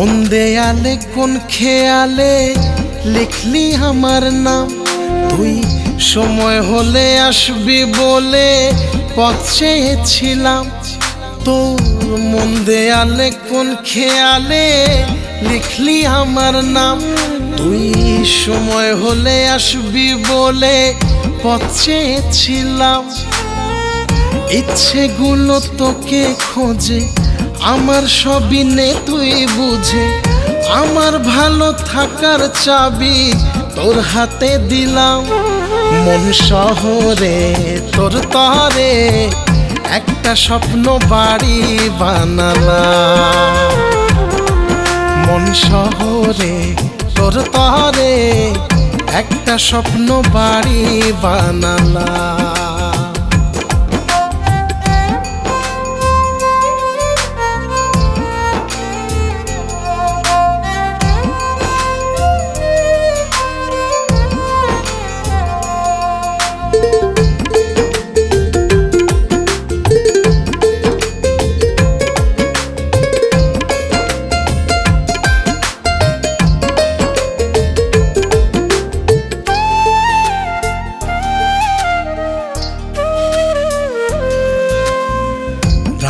কোন দেয়ালে কোন খেয়ালে লিখলি আমার নাম, তুই সময় হলে আসবি বলে পথ চেয়েছিলাম। তোর মন দেয়ালে কোন খেয়ালে লিখলি আমার নাম, তুই সময় হলে আসবি বলে পথ চেয়েছিলাম। ইচ্ছেগুলো তোকে খোঁজে, আমার সবই নে তুই বুঝে। আমার ভালো থাকার চাবি তোর হাতে দিলাম। মন শহরে তোর তরে একটা স্বপ্ন বাড়ি বানালাম। মন শহরে তোর তরে একটা স্বপ্ন বাড়ি বানালাম।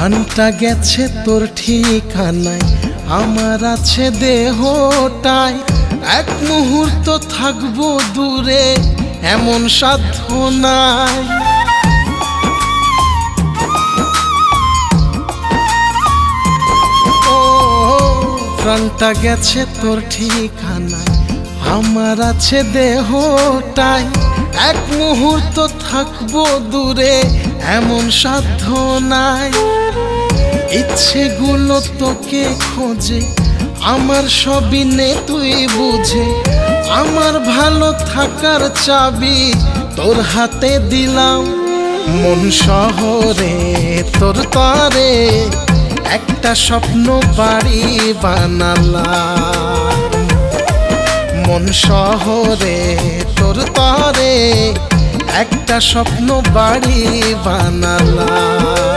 প্রাণটা গেছে তোর ঠিকানায়, আমার আছে দেহটায়। এক মুহূর্ত থাকবো দূরে এমন সাধ্য নাই। ও প্রাণটা গেছে তোর ঠিকানায়, আমার আছে দেহটায়। এক মুহূর্ত থাকবো দূরে এমন সাধ্য নাই। ইচ্ছেগুলো তোকে খোঁজে, আমার সবই নে তুই বুঝে। আমার ভালো থাকার চাবি তোর হাতে দিলাম। মন শহরে তোর তরে একটা স্বপ্ন বাড়ি বানালাম। মন শহরে তোর তরে একটা স্বপ্ন বাড়ি বানালাম।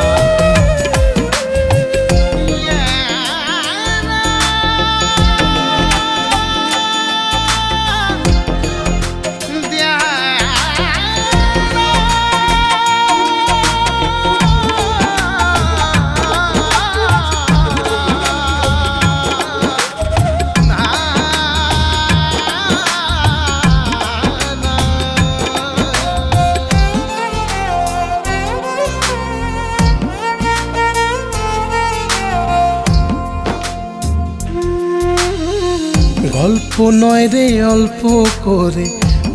গল্প নয় রে অল্প করে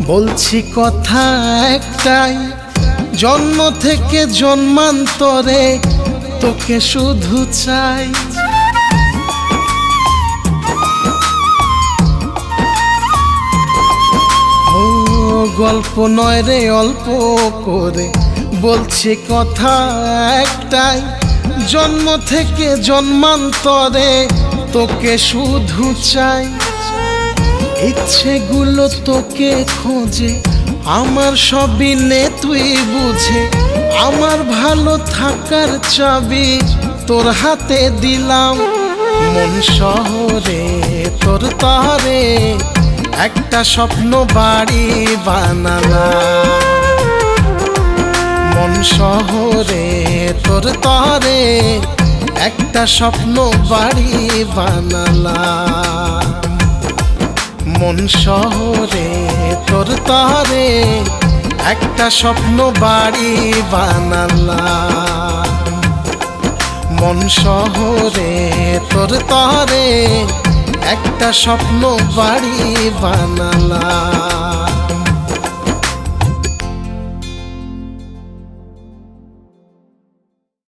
বলছি কথা একটাই, জন্ম থেকে জন্মান্তরে তোকে শুধু চাই। ও গল্প নয় রে অল্প করে বলছি কথা একটাই, জন্ম থেকে জন্মান্তরে তোকে শুধু চাই। ইচ্ছেগুলো তোকে খোঁজে, আমার সবই নে তুই বুঝে। আমার ভালো থাকার চাবি তোর হাতে দিলাম। মন শহরে তোর তরে একটা স্বপ্ন বাড়ি বানালাম। মন শহরে তোর তরে একটা স্বপ্ন বাড়ি বানালাম। মন শহরে তোর তরে একটা স্বপ্ন বাড়ি বানালাম। মন শহরে তোর তরে একটা স্বপ্ন বাড়ি বানালাম।